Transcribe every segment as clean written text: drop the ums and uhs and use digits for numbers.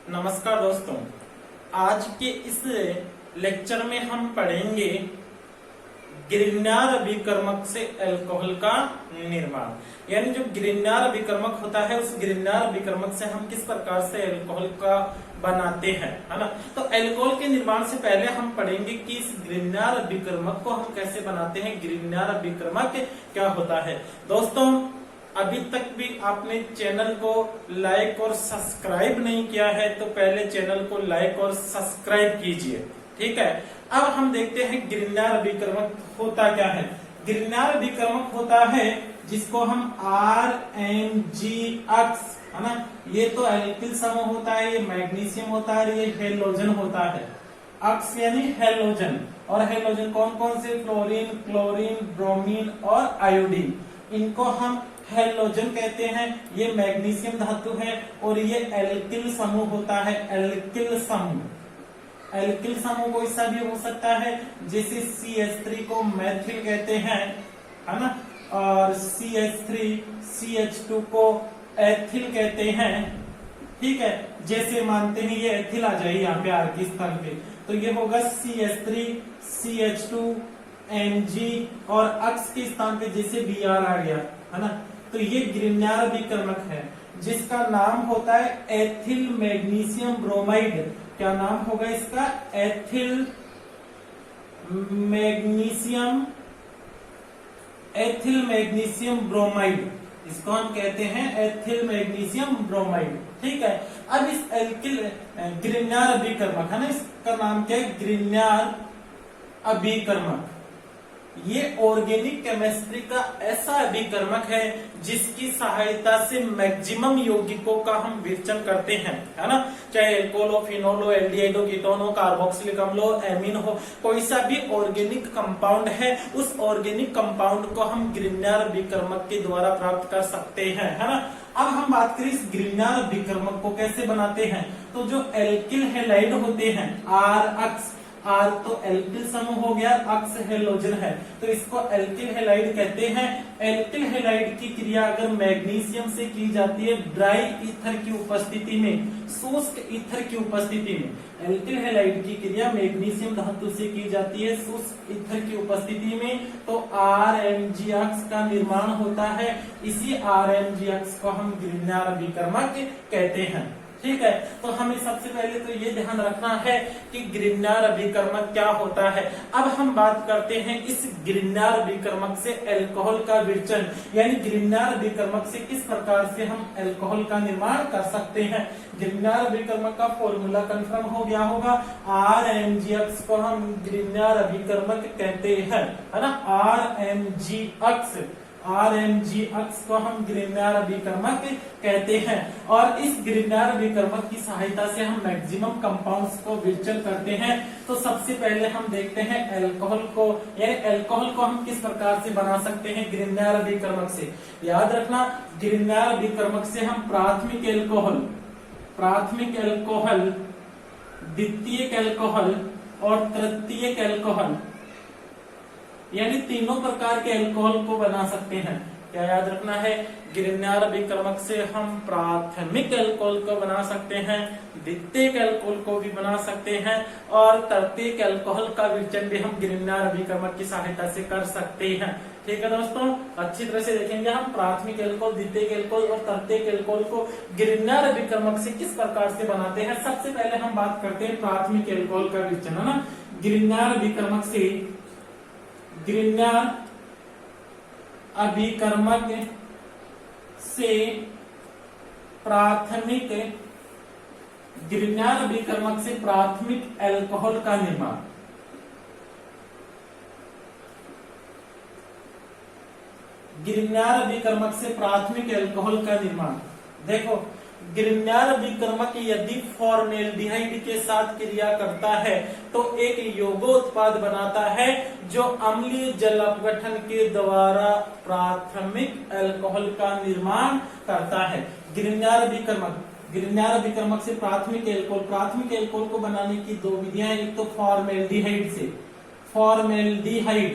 नमस्कार दोस्तों, आज के इस लेक्चर में हम पढ़ेंगे ग्रिग्नार अभिकर्मक से अल्कोहल का निर्माण। यानी जो ग्रिग्नार अभिकर्मक होता है उस ग्रिग्नार अभिकर्मक से हम किस प्रकार से अल्कोहल का बनाते हैं, है ना। तो अल्कोहल के निर्माण से पहले हम पढ़ेंगे कि इस ग्रिग्नार अभिकर्मक को हम कैसे बनाते हैं। ग्रिग्नार अभिकर्मक क्या होता है। दोस्तों, अभी तक भी आपने चैनल को लाइक और सब्सक्राइब नहीं किया है तो पहले चैनल को लाइक और सब्सक्राइब कीजिए, ठीक है। अब हम देखते हैं ग्रिग्नार अभिकर्मक होता क्या है। ग्रिग्नार अभिकर्मक होता है जिसको हम RMgX, है ना, ये तो एल्किल समूह होता है, ये मैग्नीशियम होता है, ये हेलोजन होता है। अक्स यानी हेलोजन, और हेलोजन कौन कौन से, फ्लोरीन, क्लोरीन, ब्रोमीन और आयोडीन, इनको हम हेलोजन कहते हैं। ये मैग्नीशियम धातु है और ये एल्किल समूह होता है। एल्किल समूह, एल्किल समूह को ऐसा भी हो सकता है जैसे CH3 को मैथिल कहते हैं, है ना, और CH3 CH2 को एथिल कहते हैं, ठीक है। जैसे मानते हैं ये एथिल आ जाए यहाँ पे R के स्थान पे, तो ये होगा CH3 CH2 Mg, और अक्स के स्थान पे जैसे Br आ गया, है ना। तो ये ग्रिग्नार अभिकर्मक है जिसका नाम होता है एथिल मैग्नीशियम ब्रोमाइड। क्या नाम होगा इसका? एथिल मैग्नीशियम ब्रोमाइड, इसको हम कहते हैं एथिल मैग्नीशियम ब्रोमाइड, ठीक है। अब इस एल्किल ग्रिग्नार अभिकर्मक है ना, इसका नाम क्या है? ग्रिग्नार अभिकर्मक। ये ऑर्गेनिक केमिस्ट्री का ऐसा अभिकर्मक है जिसकी सहायता से मैक्सिमम यौगिकों का हम विरचन करते हैं, है ना। चाहे एल्कोहल हो, फिनोल हो, एल्डिहाइड हो, कीटोन हो, कार्बोक्सिलिक अम्ल हो, एमीन हो, कोई सा भी ऑर्गेनिक कंपाउंड है, उस ऑर्गेनिक कंपाउंड को हम ग्रिग्नार अभिकर्मक के द्वारा प्राप्त कर सकते हैं, है ना। अब हम बात करें इस ग्रिग्नार अभिकर्मक को कैसे बनाते हैं। तो जो एल्किल हैलाइड होते हैं, R R तो एल्किल समूह हो गया, अक्स हेलोजन है, तो इसको एल्किल हैलाइड कहते हैं। एल्किल हैलाइड की क्रिया अगर मैग्नीशियम से की जाती है ड्राई ईथर की उपस्थिति में, शुष्क ईथर की उपस्थिति में, एल्किल हैलाइड की क्रिया मैग्नीशियम धातु से की जाती है शुष्क ईथर की उपस्थिति में, तो RMgX का निर्माण होता है। इसी RMgX को हम ग्रिग्नार अभिकर्मक कहते हैं, ठीक है। तो हमें सबसे पहले तो ये ध्यान रखना है कि ग्रिग्नार अभिकर्मक क्या होता है। अब हम बात करते हैं इस ग्रिग्नार अभिकर्मक से अल्कोहल का विरचन, यानी ग्रिग्नार अभिकर्मक से किस प्रकार से हम अल्कोहल का निर्माण कर सकते हैं। ग्रिग्नार अभिकर्मक का फॉर्मूला कंफर्म हो गया होगा। RMgX को हम ग्रिग्नार अभिकर्मक कहते हैं, है ना। RMgX को हम ग्रिग्नार अभिकर्मक कहते हैं, और इस ग्रिग्नार अभिकर्मक की सहायता से हम मैक्सिमम कंपाउंड्स को विरचन करते हैं। तो सबसे पहले हम देखते हैं अल्कोहल को, यानी अल्कोहल को हम किस प्रकार से बना सकते हैं ग्रिग्नार अभिकर्मक से। याद रखना, ग्रिग्नार अभिकर्मक से हम प्राथमिक अल्कोहल, द्वितीयक अल्कोहल और तृतीयक अल्कोहल, यानी तीनों प्रकार के अल्कोहल को बना सकते हैं। क्या याद रखना है? ग्रिग्नार अभिकर्मक से हम प्राथमिक अल्कोहल को बना सकते हैं, द्वितीयक अल्कोहल को भी बना सकते हैं, और तृतीयक अल्कोहल का विरचन भी हम ग्रिग्नार अभिकर्मक की सहायता से कर सकते हैं, ठीक है दोस्तों। अच्छी तरह से देखेंगे हम प्राथमिक अल्कोहल, द्वितीयक अल्कोहल और तृतीयक अल्कोहल को ग्रिग्नार अभिकर्मक से किस प्रकार से बनाते हैं। सबसे पहले हम बात करते हैं प्राथमिक अल्कोहल का विरचन, है ना। ग्रिग्नार अभिकर्मक से प्राथमिक ग्रिग्नार अभिकर्मक से प्राथमिक अल्कोहल का निर्माण। ग्रिग्नार अभिकर्मक से प्राथमिक अल्कोहल का निर्माण। देखो, ग्रिग्नार अभिकर्मक यदि फॉर्मेल्डिहाइड के साथ क्रिया करता है तो एक यौगोत्पाद बनाता है जो अम्लीय जल अपघटन के द्वारा प्राथमिक अल्कोहल का निर्माण करता है। ग्रिग्नार अभिकर्मक से प्राथमिक अल्कोहल को बनाने की दो विधियां हैं। एक तो फॉर्मेल्डिहाइड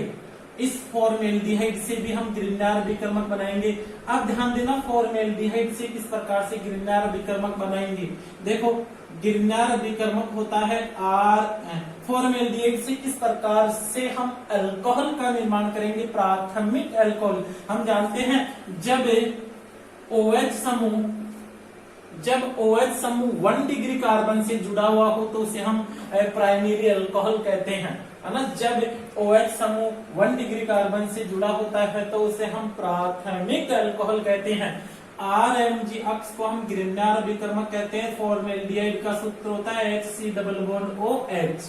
इस फॉर्मेल्डिहाइड से भी हम ग्रिग्नार विकर्मक बनाएंगे। अब ध्यान देना, फॉर्मेल्डिहाइड से किस प्रकार से ग्रिग्नार विकर्मक बनाएंगे। देखो ग्रिग्नार विकर्मक होता है फॉर्मेल्डिहाइड से किस प्रकार से हम अल्कोहल का निर्माण करेंगे, प्राथमिक अल्कोहल। हम जानते हैं जब OH समूह 1 डिग्री कार्बन से जुड़ा हुआ हो तो उसे हम प्राइमरी अल्कोहल कहते हैं, है ना। जब OH समूह 1 डिग्री कार्बन से जुड़ा होता है तो उसे हम प्राथमिक अल्कोहल कहते हैं। RMG अक्ष को हम ग्रिग्नार विकर्मक कहते हैं। फॉर्मेल्डिहाइड का सूत्र होता है HC डबल बॉन्ड OH,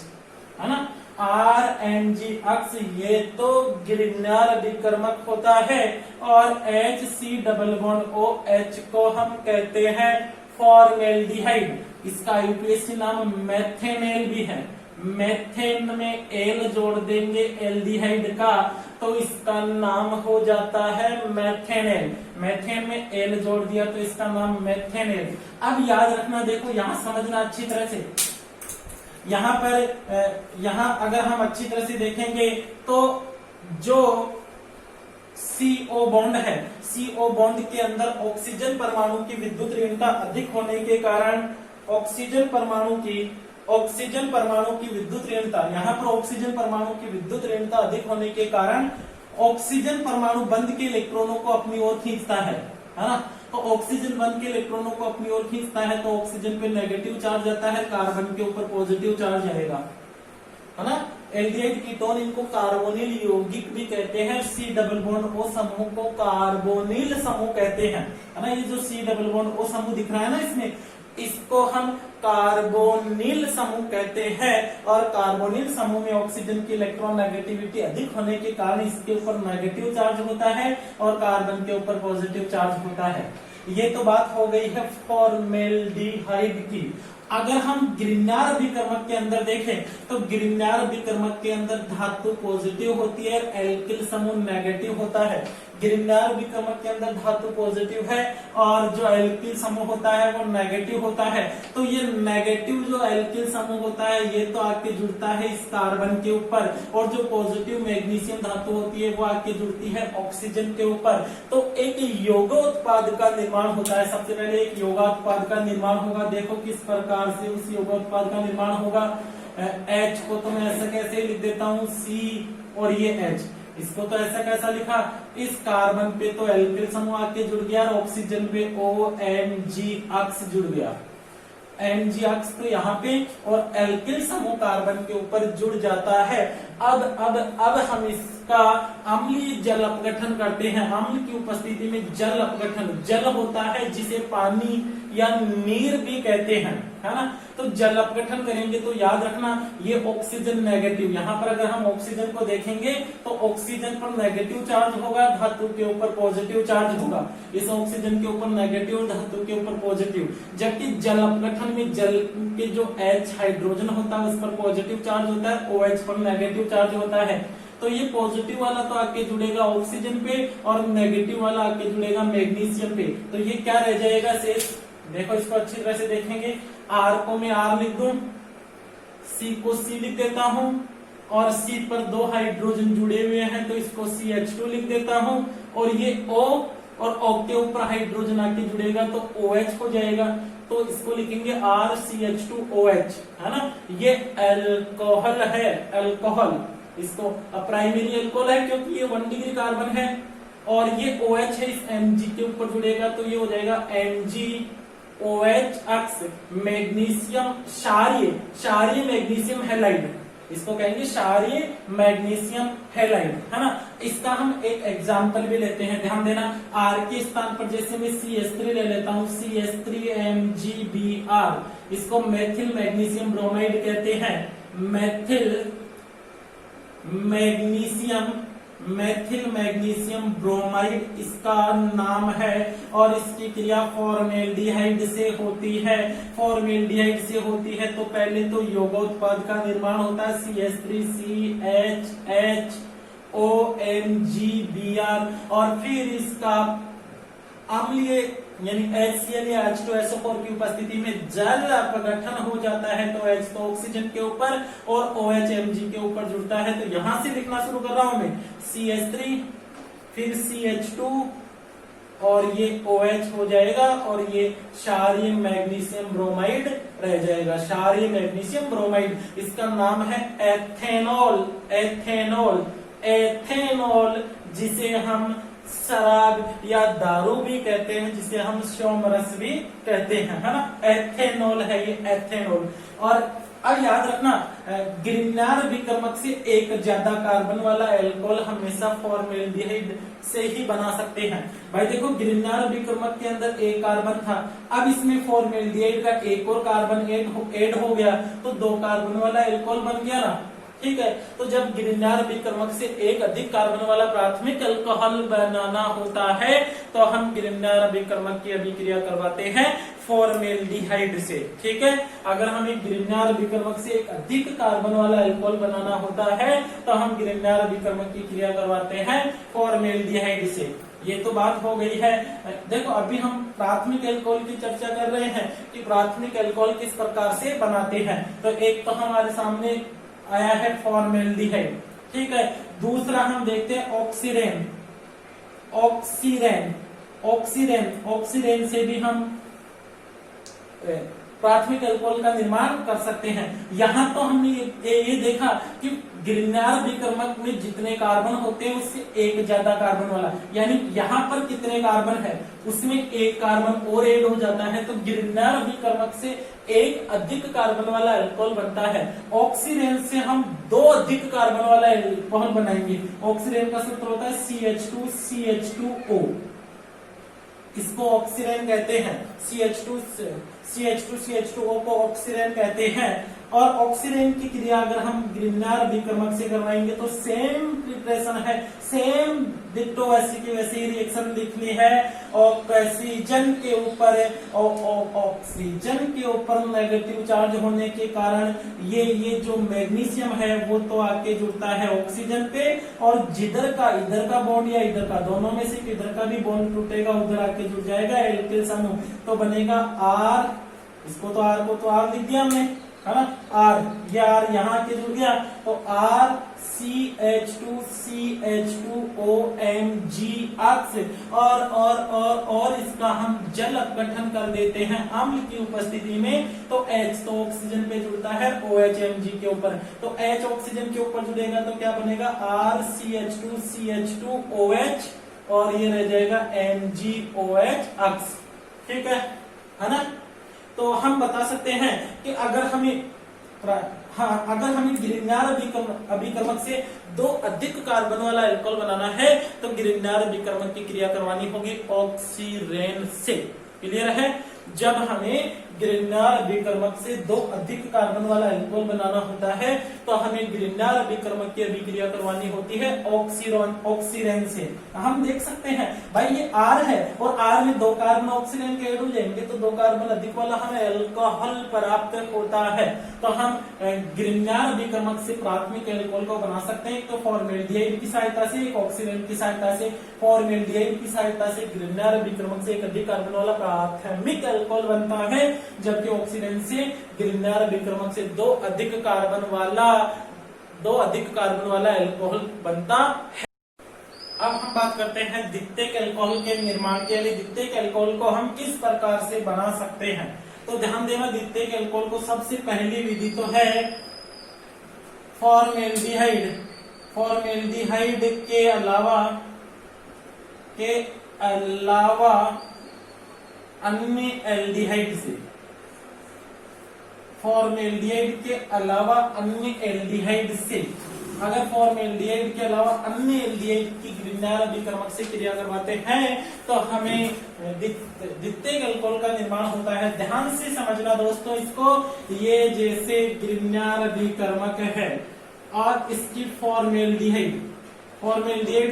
है ना। RMG अक्ष ये तो ग्रिग्नार विकर्मक होता है और HC डबल बॉन्ड OH को हम कहते हैं फॉर्मेल्डिहाइड। इसका यूपीएससी नाम मेथेनेल भी है। मेथेन में एल जोड़ देंगे एल्डिहाइड का तो इसका नाम हो जाता है मेथेनेल। मेथेन में एल जोड़ दिया तो इसका नाम मेथेनेल। अब याद रखना, देखो यहां समझना अच्छी तरह से। यहाँ अगर हम अच्छी तरह से देखेंगे तो जो CO बॉन्ड है, CO बॉन्ड के अंदर ऑक्सीजन परमाणु की विद्युत ऋणता अधिक होने के कारण ऑक्सीजन परमाणु की विद्युत ऋणता, यहाँ पर ऑक्सीजन परमाणु की विद्युत ऋणता अधिक होने के कारण ऑक्सीजन परमाणु बंध के इलेक्ट्रॉनों को अपनी ओर खींचता है ना। तो ऑक्सीजन बंध के इलेक्ट्रॉनों को अपनी ओर खींचता है तो ऑक्सीजन पे नेगेटिव चार्ज आता है, कार्बन के ऊपर पॉजिटिव चार्ज आएगा, है ना। एल्डिहाइड कीटोन इनको कार्बोनिल यौगिक भी कहते हैं। C डबल बॉन्ड O समूह को कार्बोनिल समूह कहते हैं, है ना। ये जो C डबल बॉन्ड O समूह दिख रहा है ना इसमें, इसको हम कार्बोनिल समूह कहते हैं। और कार्बोनिल समूह में ऑक्सीजन की इलेक्ट्रॉन नेगेटिविटी अधिक होने के कारण इसके ऊपर नेगेटिव चार्ज होता है और कार्बन के ऊपर पॉजिटिव चार्ज होता है। ये तो बात हो गई है फॉर्मेल्डिहाइड की। अगर हम ग्रिग्नार विकर्मक के अंदर देखें तो ग्रिग्नार विकर्मक के अंदर धातु पॉजिटिव होती है, एल्किल समूह नेगेटिव होता है। ग्रिग्नार विकर्मक के अंदर धातु पॉजिटिव है और जो एल्किल समूह होता है वो नेगेटिव होता है। तो ये नेगेटिव जो एल्किल समूह होता है ये तो आके जुड़ता है इस कार्बन के ऊपर, और जो पॉजिटिव मैग्नीशियम धातु होती है वो आके जुड़ती है ऑक्सीजन के ऊपर। तो एक यौगोत्पाद का निर्माण होता है। सबसे पहले एक यौगोत्पाद का निर्माण होगा। देखो किस प्रकार से उस यौगोत्पाद का निर्माण होगा। H को तो मैं ऐसा कैसे लिख देता हूँ, C और ये H, इसको तो ऐसा कैसा लिखा, इस कार्बन पे तो एल्किल समूह आके जुड़ गया और ऑक्सीजन पे OMG अक्ष जुड़ गया। Mg अक्ष तो यहाँ पे और एल्किल समूह कार्बन के ऊपर जुड़ जाता है। अब हम इसका अम्लीय जल अपघटन करते हैं। अम्ल की उपस्थिति में जल अपघटन, जल होता है जिसे पानी या नीर भी कहते हैं, है ना। तो जल अपघटन करेंगे तो याद रखना ये ऑक्सीजन नेगेटिव, यहाँ पर अगर हम ऑक्सीजन को देखेंगे तो ऑक्सीजन पर नेगेटिव चार्ज होगा, धातु के ऊपर पॉजिटिव चार्ज होगा। इस ऑक्सीजन के ऊपर नेगेटिव, धातु के ऊपर पॉजिटिव। जबकि जल अपघटन में जल के जो H हाइड्रोजन होता है उस पर पॉजिटिव चार्ज होता है, OH पर नेगेटिव चार्ज होता है। तो ये पॉजिटिव वाला तो आके जुड़ेगा ऑक्सीजन पे और नेगेटिव वाला आके जुड़ेगा मैग्नीशियम पे। तो ये क्या रह जाएगा शेष। देखो इसको अच्छी तरह से देखेंगे। R को मैं R लिख दूं, C को C लिख देता हूं और C पर 2 हाइड्रोजन जुड़े हुए हैं तो इसको CH2 लिख देता हूं, और ये O और O के ऊपर हाइड्रोजन आके जुड़ेगा तो OH हो जाएगा। तो इसको लिखेंगे RCH2OH, है ना। ये अल्कोहल है, अल्कोहल। इसको प्राइमरी अल्कोहल है क्योंकि ये 1 डिग्री कार्बन है और ये OH है, इस Mg के ऊपर जुड़ेगा तो ये हो जाएगा MgOH अक्ष मैग्नीशियम क्षारीय मैग्नीशियम हैलाइड। इसको कहेंगे क्षारीय मैग्नीशियम हैलाइड, है ना। इसका हम एक एग्जांपल भी लेते हैं, ध्यान देना। R के स्थान पर जैसे मैं CH3 ले लेता हूँ, CH3MgBr, इसको मेथिल मैग्नीशियम ब्रोमाइड कहते हैं। मेथिल मैग्नीशियम ब्रोमाइड इसका नाम है और इसकी क्रिया फॉर्मेल्डिहाइड से होती है। फॉर्मेल्डिहाइड से होती है तो पहले तो यौगोत्पाद का निर्माण होता है CH3CHHOMgBr और फिर इसका अम्लीय यानी HCl या H2SO4 की उपस्थिति में जल अपघटन हो जाता है तो H तो ऑक्सीजन के ऊपर और OH Mg के ऊपर जुड़ता है। तो यहां से लिखना शुरू कर रहा हूं मैं, CH3 फिर CH2 और ये OH हो जाएगा और ये क्षारीय मैग्नीशियम ब्रोमाइड रह जाएगा, क्षारीय मैग्नीशियम ब्रोमाइड। इसका नाम है एथेनॉल। एथेनॉल, एथेनॉल जिसे हम शराब या दारू भी कहते हैं, जिसे हम सोमरस भी कहते हैं, है ना। एथेनॉल है ये, एथेनॉल। और अब याद रखना, गिरनार विक्रमक से एक ज्यादा कार्बन वाला एल्कोहल हमेशा फॉर्मेल्डिहाइड से ही बना सकते हैं। भाई देखो, गिरनार विक्रमक के अंदर एक कार्बन था, अब इसमें फॉर्मेल्डिहाइड का एक और कार्बन ऐड हो गया तो 2 कार्बन वाला एल्कोहल बन गया ना, ठीक है। तो जब गिरनार विक्रमक से एक अधिक कार्बन वाला प्राथमिक अल्कोहल बनाना होता है तो हम गिरनार विक्रमक की अभिक्रिया करवाते हैं फॉर्मेल्डिहाइड से, ठीक है। अगर हमें गिरनार विक्रमक से एक अधिक कार्बन वाला अल्कोहल बनाना होता है तो हम गिरनार विक्रमक की क्रिया करवाते हैं फॉर्मेल्डिहाइड से। ये तो बात हो गई है। देखो, अभी हम प्राथमिक अल्कोहल की चर्चा कर रहे हैं कि प्राथमिक अल्कोहल किस प्रकार से बनाते हैं। तो एक तो हमारे सामने आया है फॉर्मेल्डिहाइड, ठीक है। दूसरा हम देखते हैं ऑक्सीरेन। ऑक्सीरेन, ऑक्सीरेन, ऑक्सीरेन से भी हम प्राथमिक अल्कोहल का निर्माण कर सकते हैं। यहां तो हमने ये देखा कि गिरनार विक्रमक में जितने कार्बन होते हैं उससे एक ज्यादा कार्बन वाला, यानी यहाँ पर कितने कार्बन है उसमें एक कार्बन और ऐड हो जाता है तो गिरनार विक्रमक से एक अधिक कार्बन वाला अल्कोहल बनता है। ऑक्सीरेन से हम 2 अधिक कार्बन वाला अल्कोहल बनाएंगे। ऑक्सीरेन का सूत्र होता है CH2CH2O, इसको ऑक्सीरेन कहते हैं। CH2CH2O को ऑक्सीरेन कहते हैं। और ऑक्सीरेन की क्रिया अगर हम गिरनार विक्रमक से करवाएंगे तो सेम प्रिपरेशन है, सेम डिट्टो वैसी की वैसी रिएक्शन लिखनी है। ऑक्सीजन के ऊपर ऑक्सीजन के ऊपर नेगेटिव चार्ज होने के कारण ये जो मैग्नीशियम है वो तो आके जुड़ता है ऑक्सीजन पे, और जिधर का इधर का बॉन्ड या इधर का, दोनों में से इधर का भी बॉन्ड टूटेगा उधर आके जुड़ जाएगा एल्किल समूह, तो बनेगा R। इसको तो R को तो R लिख दिया हमने, है ना। R, ये R यहाँ के जुड़ गया तो R CH2CH2OMg और इसका हम जल अपघटन कर देते हैं अम्ल की उपस्थिति में, तो H तो ऑक्सीजन पे जुड़ता है OH Mg के ऊपर, तो H ऑक्सीजन के ऊपर जुड़ेगा तो क्या बनेगा R CH2CH2OH और ये रह जाएगा MgOH, ठीक है ना। तो हम बता सकते हैं कि अगर हमें गिरनार अभिक्रमक से 2 अधिक कार्बन वाला अल्कोहल बनाना है तो गिरनार अभिक्रमक की क्रिया करवानी होगी ऑक्सीरेन से। क्लियर है। जब हमें गिरनार विक्रमक से 2 अधिक कार्बन वाला अल्कोहल बनाना होता है तो हमें गिरनार विक्रमक की अभिक्रिया करवानी होती है ऑक्सीरेन से। हम देख सकते हैं भाई ये R है और R में 2 कार्बन ऑक्सीरेन के ऐड हो जाएंगे तो 2 कार्बन अधिक वाला हमें अल्कोहल प्राप्त होता है। तो हम गिरनार विक्रमक से प्राथमिक अल्कोहल को बना सकते हैं, तो फॉर्मेल्डिहाइड की सहायता से, एक ऑक्सीरेन की सहायता से। फॉर्मेल्डिहाइड की सहायता से गिरनार विक्रमक से एक अधिक कार्बन वाला प्राथमिक अल्कोहल बनता है, जबकि ऑक्सीडेंट से गिरनार विक्रमक से 2 अधिक कार्बन वाला अल्कोहल बनता है। अब हम बात करते हैं द्वितीयक अल्कोहल के निर्माण के लिए। द्वितीयक अल्कोहल को हम किस प्रकार से बना सकते हैं, तो ध्यान देना, द्वितीयक अल्कोहल को सबसे पहली विधि तो है फॉर्मेल्डिहाइड। फॉर्मेल्डिहाइड के अलावा अन्य एल्डिहाइड से, फॉर्मेल्डिहाइड के अलावा अन्य एल्डिहाइड से, अगर फॉर्मेल्डिहाइड के अलावा अन्य एल्डिहाइड की गिरनार विक्रमक से क्रिया करवाते हैं तो हमें द्वितीयक अल्कोहल का निर्माण होता है। ध्यान से समझना दोस्तों इसको, ये जैसे गिरनार विक्रमक है और इसकी फॉर्मेल्डिहाइड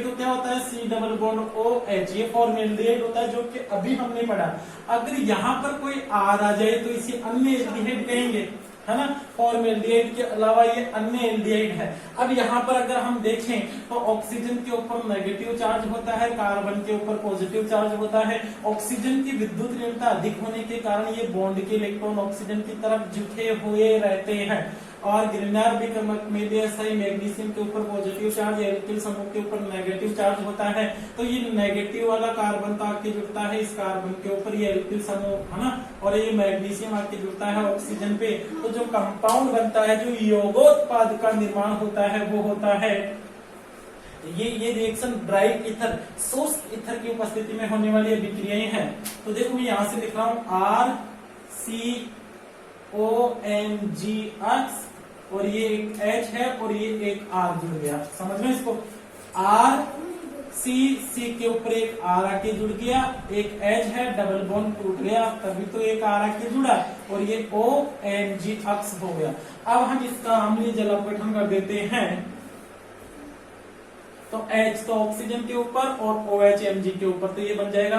तो क्या होता है C+OH, ये फॉर्मेल्डिहाइड होता है जो कि अभी हमने पढ़ा। अगर यहाँ पर कोई R आ जाए तो इसे अन्य एल्डिहाइड कहेंगे, है ना। फॉर्मेल्डिहाइड के अलावा ये अन्य एल्डिहाइड है। अब यहाँ पर अगर हम देखें तो ऑक्सीजन के ऊपर नेगेटिव चार्ज होता है, कार्बन के ऊपर पॉजिटिव चार्ज होता है। ऑक्सीजन की विद्युत ऋणता अधिक होने के कारण ये बॉन्ड के इलेक्ट्रॉन ऑक्सीजन की तरफ झुके हुए रहते हैं। और ग्रिग्नार विक्रमक में भी ऐसा ही, मैग्नीशियम के ऊपर पॉजिटिव चार्ज, एल्किल समूह के ऊपर नेगेटिव चार्ज होता है। तो ये नेगेटिव वाला कार्बन तो आके जुड़ता है इस कार्बन के ऊपर, ये एल्किल समूह है ना, और ये मैग्नीशियम आके जुड़ता है ऑक्सीजन पे। तो जो कंपाउंड बनता है, जो यौगोत्पाद का निर्माण होता है, वो होता है ये रिएक्शन ड्राई ईथर, शुष्क ईथर की उपस्थिति में होने वाली अभिक्रियाएं हैं। तो देखो मैं यहां से लिख रहा हूं RCONG और ये एक H है और ये एक R जुड़ गया, समझ में इसको। C के ऊपर एक R आके जुड़ गया, एक H है, डबल बॉन्ड टूट गया, तभी तो एक R आके जुड़ा, और ये ONG अक्ष हो गया। अब हम इसका अम्लीय जल अपघटन कर देते हैं। तो H तो ऑक्सीजन के ऊपर और OH Mg के ऊपर, तो ये बन जाएगा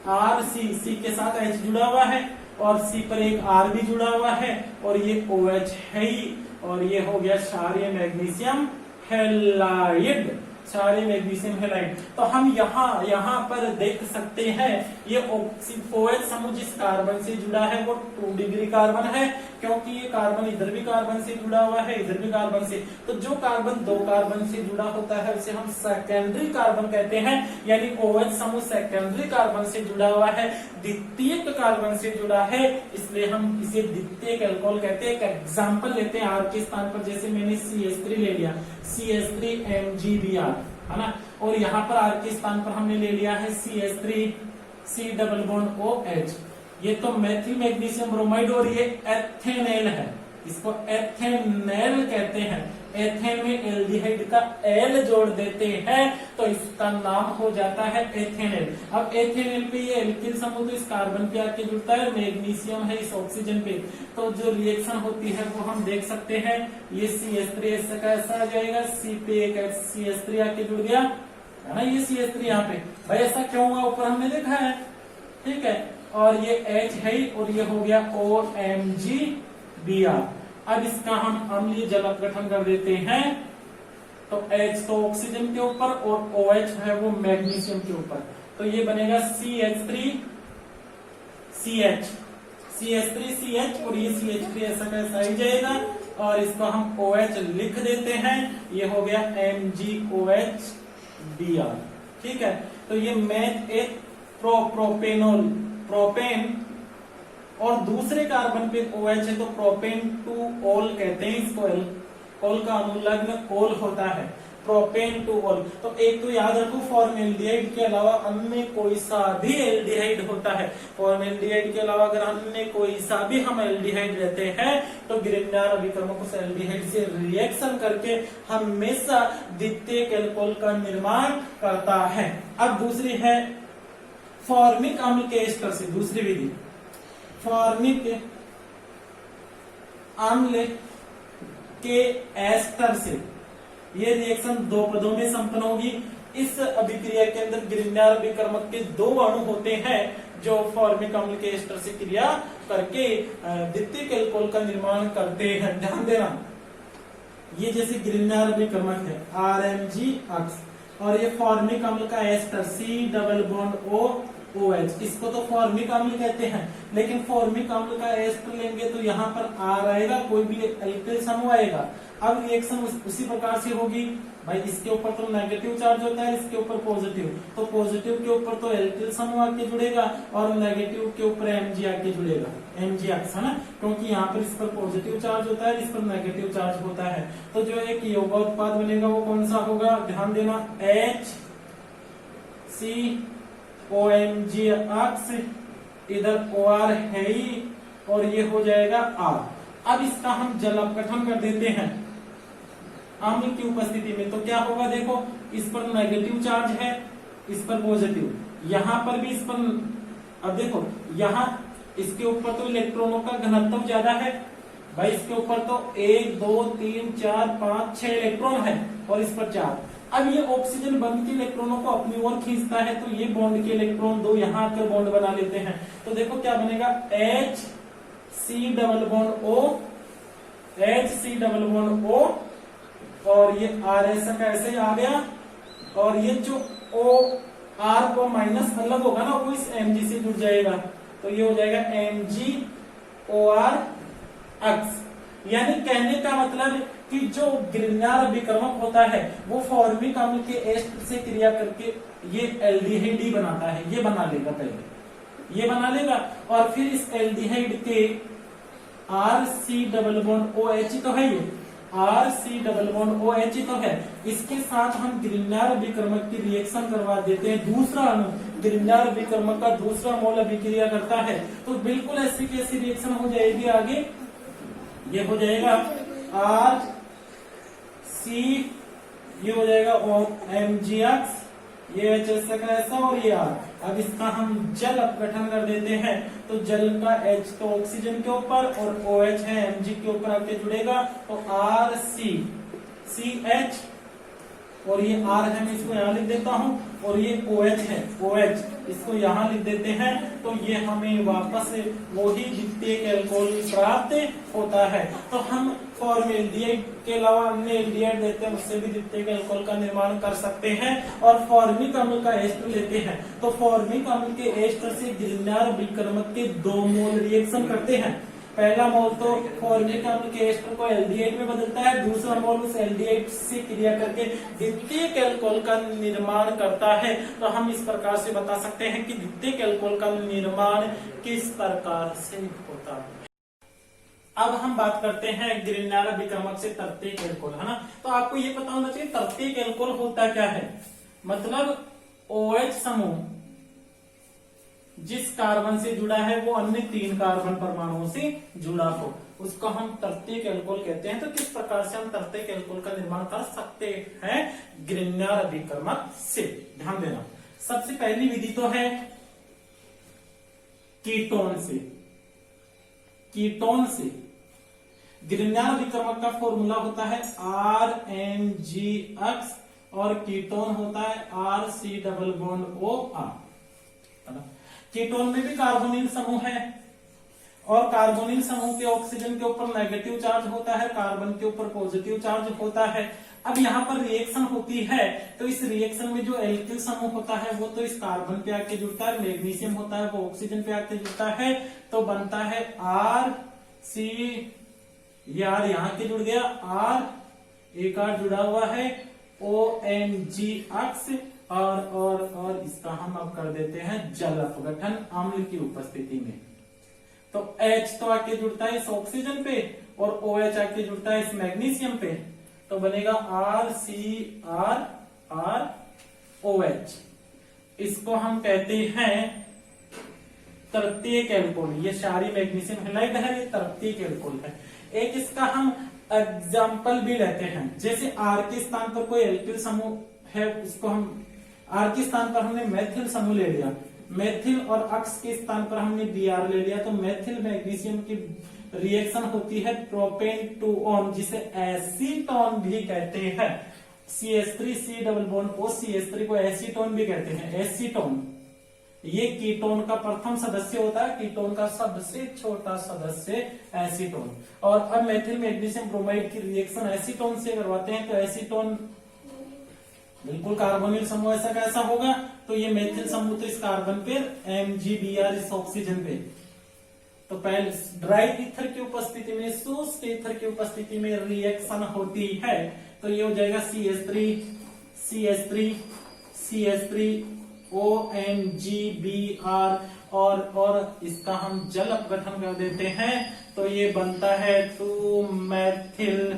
RC के साथ H जुड़ा हुआ है और C पर एक R भी जुड़ा हुआ है और ये OH है ही, और ये हो गया क्षारीय मैग्नीशियम हैलाइड, क्षारीय मैग्नीशियम हैलाइड। तो हम यहाँ पर देख सकते हैं ये OH समूह जिस कार्बन से जुड़ा है वो 2 डिग्री कार्बन है, क्योंकि ये कार्बन इधर भी कार्बन से जुड़ा हुआ है, इधर भी कार्बन से। तो जो कार्बन 2 कार्बन से जुड़ा होता है उसे हम सेकेंडरी कार्बन कहते हैं, यानी OH समूह सेकेंडरी कार्बन से जुड़ा हुआ है, द्वितीयक कार्बन से जुड़ा है, इसलिए हम इसे द्वितीयक अल्कोहल कहते हैं। एक एग्जाम्पल लेते हैं R के स्थान पर, जैसे मैंने CH3 ले लिया, CH3MgBr, है ना, और यहाँ पर R के स्थान पर हमने ले लिया है CH3C डबल बॉन्ड OH। ये तो मेथिल मैग्नीशियम ब्रोमाइड और ये एथेनेल है, इसको एथेनेल कहते हैं। एथेन में एल्डिहाइड का एल जोड़ देते हैं तो इसका नाम हो जाता है एथेनेल। अब एथेनेल पे ये एल्किल समूह तो इस कार्बन पे आके जुड़ता है, मैग्नीशियम है इस ऑक्सीजन पे, तो जो रिएक्शन होती है वो हम देख सकते हैं। ये CH3 कैसा आ जाएगा, C पे एक CH3 आके जुड़ गया है ना, ये CH3 यहाँ पे, भाई ऐसा क्यों हुआ ऊपर हमने देखा है, ठीक है। और ये H है और ये हो गया OMgBr। अब इसका हम अम्लीय जल अपघटन कर देते हैं। तो H तो ऑक्सीजन के ऊपर और OH है वो मैग्नीशियम के ऊपर, तो ये बनेगा CH3CH और ये CH3 ऐसा कैसा ही जाएगा, और इसको हम OH लिख देते हैं, ये हो गया MgOHBr, ठीक है। तो ये मैथ एक प्रोपेनोल, प्रोपेन, और दूसरे कार्बन पे OH है तो प्रोपेन टू ओल कहते हैं इसको, ओल का अनुलग्न ओल होता है, प्रोपेन टू ओल। तो एक तो याद रखो फॉर्मेल्डिहाइड के अलावा अन्य कोई सा भी एल्डिहाइड होता है, फॉर्मेल्डिहाइड के अलावा अगर अन्य कोई सा भी हम एल्डिहाइड लेते हैं तो ग्रिग्नार अभिक्रमक उस एल्डिहाइड से रिएक्शन करके हमेशा द्वितीयक अल्कोहल का निर्माण करता है। अब दूसरी है फॉर्मिक अम्ल के एस्टर से, दूसरी विधि फॉर्मिक अम्ल के एस्टर से, ये रिएक्शन 2 पदों में संपन्न होगी। इस अभिक्रिया के अंदर ग्रिग्नार अभिक्रमक के 2 अणु होते हैं जो फॉर्मिक अम्ल के एस्टर से क्रिया करके द्वितीयक अल्कोहल का निर्माण करते हैं। ध्यान देना, ये जैसे ग्रिग्नार अभिक्रमक है RMg अक्ष, और ये फॉर्मिक अम्ल का ester C double bond OH, इसको तो फॉर्मिक अम्ल कहते हैं, लेकिन फॉर्मिक अम्ल का एस्टर लेंगे तो यहाँ पर R आएगा, कोई भी एल्किल समूह आएगा। अब रिएक्शन उसी प्रकार से होगी, भाई इसके ऊपर तो नेगेटिव चार्ज होता है, इसके ऊपर पॉजिटिव, तो पॉजिटिव के ऊपर तो एल्किल समूह आके जुड़ेगा और नेगेटिव के ऊपर Mg आके जुड़ेगा, Mg अक्ष, है ना, क्योंकि यहाँ पर इस पर पॉजिटिव चार्ज होता है, इस पर नेगेटिव चार्ज होता है। तो जो एक यौगिकोत्पाद बनेगा वो कौन सा होगा, ध्यान देना, HCOMg अक्ष, इधर OR है ही, और ये हो जाएगा R। अब इसका हम जल अपघटन कर देते हैं अम्ल की उपस्थिति में, तो क्या होगा, देखो इस पर नेगेटिव चार्ज है, इस पर पॉजिटिव, यहाँ पर भी इस पर, अब देखो यहाँ इसके ऊपर तो इलेक्ट्रॉनों का घनत्व ज्यादा है, भाई इसके ऊपर तो 1 2 3 4 5 6 इलेक्ट्रॉन है और इस पर 4। अब ये ऑक्सीजन बंद के इलेक्ट्रॉनों को अपनी ओर खींचता है, तो ये बॉन्ड के इलेक्ट्रॉन 2 यहाँ आकर बॉन्ड बना लेते हैं। तो देखो क्या बनेगा, C double bond O, HC double bond O, और ये R ऐसा का ऐसे ही आ गया, और ये जो O R को माइनस अलग होगा ना वो इस Mg से जुड़ जाएगा, तो ये हो जाएगा MgOR X। यानी कहने का मतलब कि जो ग्रिग्नार अभिकर्मक होता है वो फॉर्मिक अम्ल के एस्टर से क्रिया करके ये एल्डिहाइड ही बनाता है, ये बना लेगा, पहले ये बना लेगा, और फिर इस एल्डिहाइड के RC डबल बॉन्ड OH तो है, ये RC डबल बॉन्ड OH तो है, इसके साथ हम ग्रिग्नार अभिकर्मक की रिएक्शन करवा देते हैं, दूसरा अणु ग्रिग्नार अभिकर्मक का दूसरा मोल अभिक्रिया करता है, तो बिल्कुल ऐसी कैसी रिएक्शन हो जाएगी आगे, ये हो जाएगा RC, ये हो जाएगा MgX, ये HCl का ऐसा, और ये R। अब इसका हम जल अपघटन कर देते हैं, तो जल का H तो ऑक्सीजन के ऊपर और OH है Mg के ऊपर आके जुड़ेगा, तो RCCH, और ये R है, मैं इसको यहाँ लिख देता हूँ, और ये OH है OH, इसको यहाँ लिख देते हैं, तो ये हमें वापस वही द्वितीयक एल्कोहल प्राप्त होता है। तो हम फॉर्मेल्डिहाइड के अलावा अन्य एल्डिहाइड देते हैं, उससे भी द्वितीयक एल्कोहल का निर्माण कर सकते हैं, और फॉर्मिक अम्ल का एस्टर लेते हैं, तो फॉर्मिक अम्ल के एस्टर से ग्रिग्नार अभिकर्मक के 2 मोल रिएक्शन करते हैं। पहला मोल तो फॉर्मिक अम्ल के एस्टर को एल्डिहाइड में बदलता है, दूसरा मोल उस एल्डिहाइड से क्रिया करके द्वितीयक एल्कोहल का निर्माण करता है। तो हम इस प्रकार से बता सकते हैं कि द्वितीयक एल्कोहल का निर्माण किस प्रकार से होता है। अब हम बात करते हैं ग्रिग्नार अभिकर्मक से तृतीयक एल्कोहल, है ना। तो आपको ये पता होना चाहिए तृतीयक एल्कोहल होता क्या है, मतलब OH समूह जिस कार्बन से जुड़ा है वो अन्य 3 कार्बन परमाणुओं से जुड़ा हो, उसको हम तृतीयक एल्कोहल कहते हैं। तो किस प्रकार से हम तृतीयक एल्कोहल का निर्माण कर सकते हैं ग्रिग्नार अभिकर्मक से, ध्यान देना। सबसे पहली विधि तो है कीटोन से। कीटोन से ग्रिग्नार अभिकर्मक का फॉर्मूला होता है RNgX, और कीटोन होता है RC double bond OR। Ketone में भी कार्बोनिल समूह है, और कार्बोनिल समूह के ऑक्सीजन के ऊपर नेगेटिव चार्ज होता है, कार्बन के ऊपर पॉजिटिव चार्ज होता है। अब यहाँ पर रिएक्शन होती है, तो इस रिएक्शन में जो एल्किल समूह होता है वो तो इस कार्बन पे आके जुड़ता है, मैग्नीशियम होता है वो ऑक्सीजन पे आके जुड़ता है, तो बनता है RC, यार यहाँ के जुड़ गया, R एक R जुड़ा हुआ है, ONGX, और इसका हम अब कर देते हैं जल अपघटन अम्ल की उपस्थिति में। तो H तो आके जुड़ता है इस ऑक्सीजन पे, और OH आके जुड़ता है इस मैग्नीशियम पे, तो बनेगा RCrOH। इसको हम कहते हैं तृतीयक एल्कोहल। ये सारी मैग्नीशियम हैलाइड है, ये तृतीयक एल्कोहल है। एक इसका हम एग्जाम्पल भी लेते हैं, जैसे R के स्थान पर कोई एल्किल समूह है, उसको हम R के स्थान पर हमने मेथिल समूह ले लिया, मेथिल, और अक्स के स्थान पर हमने Br ले लिया, तो मेथिल मैग्नीशियम की रिएक्शन होती है प्रोपेन टू ऑन, जिसे एसीटोन भी कहते हैं। CH3C double bond O CH3 को एसीटोन भी कहते हैं, एसीटोन। ये कीटोन का प्रथम सदस्य होता है, कीटोन का सबसे छोटा सदस्य एसीटोन। और अब मेथिल मैग्नीशियम ब्रोमाइड की रिएक्शन एसीटोन से करवाते हैं, तो एसीटोन बिल्कुल कार्बोनिल समूह ऐसा कैसा होगा, तो ये मेथिल समूह तो इस कार्बन पे, MgBr इस ऑक्सीजन पे। तो पहले ड्राई ईथर की उपस्थिति में, शुष्क ईथर की उपस्थिति में रिएक्शन होती है, तो ये हो जाएगा CH3 ONGBr, और इसका हम जल अपघटन कर देते हैं, तो ये बनता है 2-मेथिल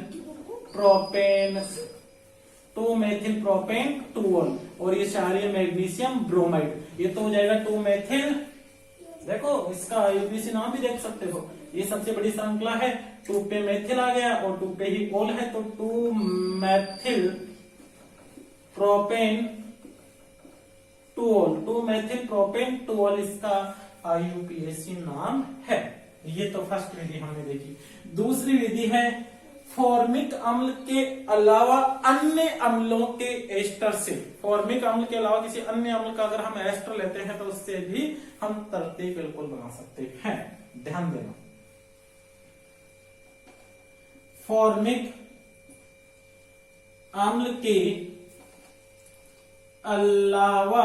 प्रोपेन 2-ol, और ये क्षारीय मैग्नीशियम ब्रोमाइड, ये तो हो जाएगा 2-मेथिल। देखो इसका IUPAC नाम भी देख सकते हो, ये सबसे बड़ी श्रृंखला है, 2 पे मेथिल आ गया और 2 पे ही ओल है, तो 2-मेथिल प्रोपेन 2-ol, 2-मेथिल प्रोपेन 2-ol इसका IUPAC नाम है। ये तो फर्स्ट विधि हमने देखी। दूसरी विधि है फॉर्मिक अम्ल के अलावा अन्य अम्लों के एस्टर से। फॉर्मिक अम्ल के अलावा किसी अन्य अम्ल का अगर हम एस्टर लेते हैं तो उससे भी हम तृतीयक एल्कोहल बना सकते हैं, ध्यान देना। फॉर्मिक अम्ल के अलावा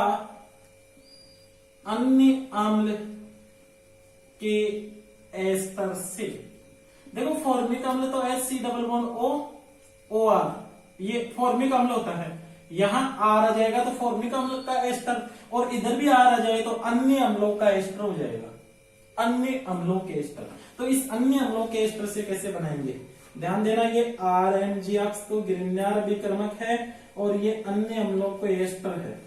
अन्य अम्ल के एस्टर से। देखो फॉर्मिक अम्ल तो HC डबल बॉन्ड OR, ये फॉर्मिक अम्ल होता है। यहां R आ जाएगा तो फॉर्मिक अम्ल का एस्टर, और इधर भी R आ जाए तो अन्य अम्लों का एस्टर हो जाएगा, अन्य अम्लों के एस्टर। तो इस अन्य अम्लों के एस्टर से कैसे बनाएंगे, ध्यान देना, ये RNG अक्ष तो ग्रिग्नार अभिकर्मक है और ये अन्य अम्लों के एस्टर है।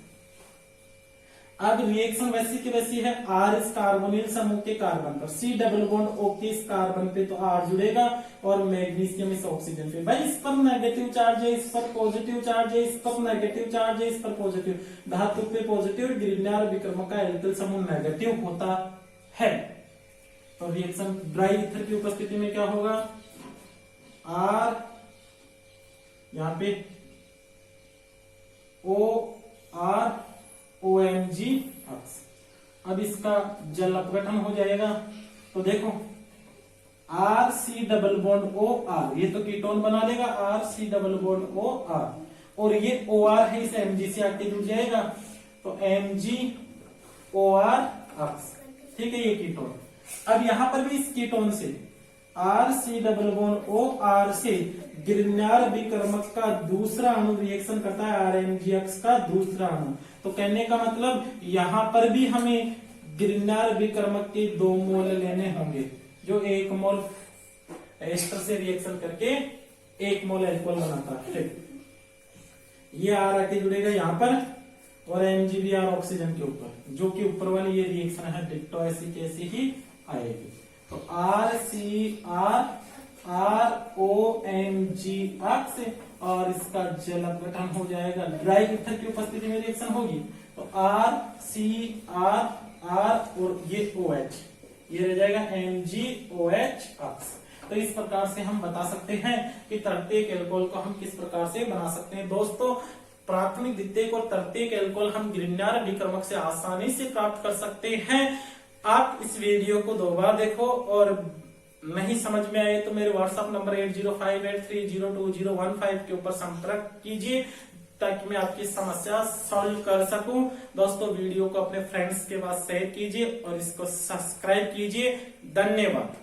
अब रिएक्शन वैसी की वैसी है, R इस कार्बोनिल समूह के कार्बन पर, C डबल बॉन्ड O के इस कार्बन पे तो R जुड़ेगा और मैग्नीशियम इस ऑक्सीजन पे। भाई इस पर नेगेटिव चार्ज है, इस पर पॉजिटिव चार्ज है, इस पर नेगेटिव चार्ज है, इस पर पॉजिटिव, धातु पे पॉजिटिव, ग्रिग्नार अभिकर्मक का एल्किल समूह नेगेटिव होता है। तो रिएक्शन ड्राई ईथर की उपस्थिति में क्या होगा, R यहां पे OR OMG अक्ष। अब इसका जल अपघटन हो जाएगा, तो देखो RC डबल बॉन्ड OR, ये तो कीटोन बना लेगा, RC डबल बॉन्ड OR, और ये OR है, इसे Mg से आके जुड़ जाएगा, तो MgOR अक्ष, ठीक है, ये कीटोन। अब यहां पर भी इस कीटोन से RC डबल बॉन्ड OR से ग्रिग्नार अभिकर्मक का दूसरा अणु रिएक्शन करता है RMG अक्ष का दूसरा अणु। तो कहने का मतलब यहां पर भी हमें ग्रिग्नार अभिकर्मक के 2 मोल लेने होंगे, जो 1 मोल एस्टर से रिएक्शन करके 1 मोल एल्कोहल बनाता है। ये R आके जुड़ेगा यहां पर और MgBr ऑक्सीजन के ऊपर, जो कि ऊपर वाली ये रिएक्शन है डिक्टो ऐसी कैसी ही आएगी। तो RCR ROMG अक्ष और इसका जल अपघटन हो जाएगा, ड्राई ईथर की उपस्थिति में रिएक्शन होगी। तो RCR और ये OH, ये रह जाएगा MgOH अक्ष। तो इस प्रकार से हम बता सकते हैं कि तृतीयक एल्कोहल को हम किस प्रकार से बना सकते हैं। दोस्तों प्राथमिक, द्वितीयक और तृतीयक एल्कोहल हम ग्रिग्नार अभिकर्मक से आसानी से प्राप्त कर सकते हैं। आप इस वीडियो को 2 बार देखो और नहीं समझ में आए तो मेरे व्हाट्सएप नंबर 8058302015 के ऊपर संपर्क कीजिए ताकि मैं आपकी समस्या सॉल्व कर सकूं। दोस्तों वीडियो को अपने फ्रेंड्स के पास शेयर कीजिए और इसको सब्सक्राइब कीजिए। धन्यवाद।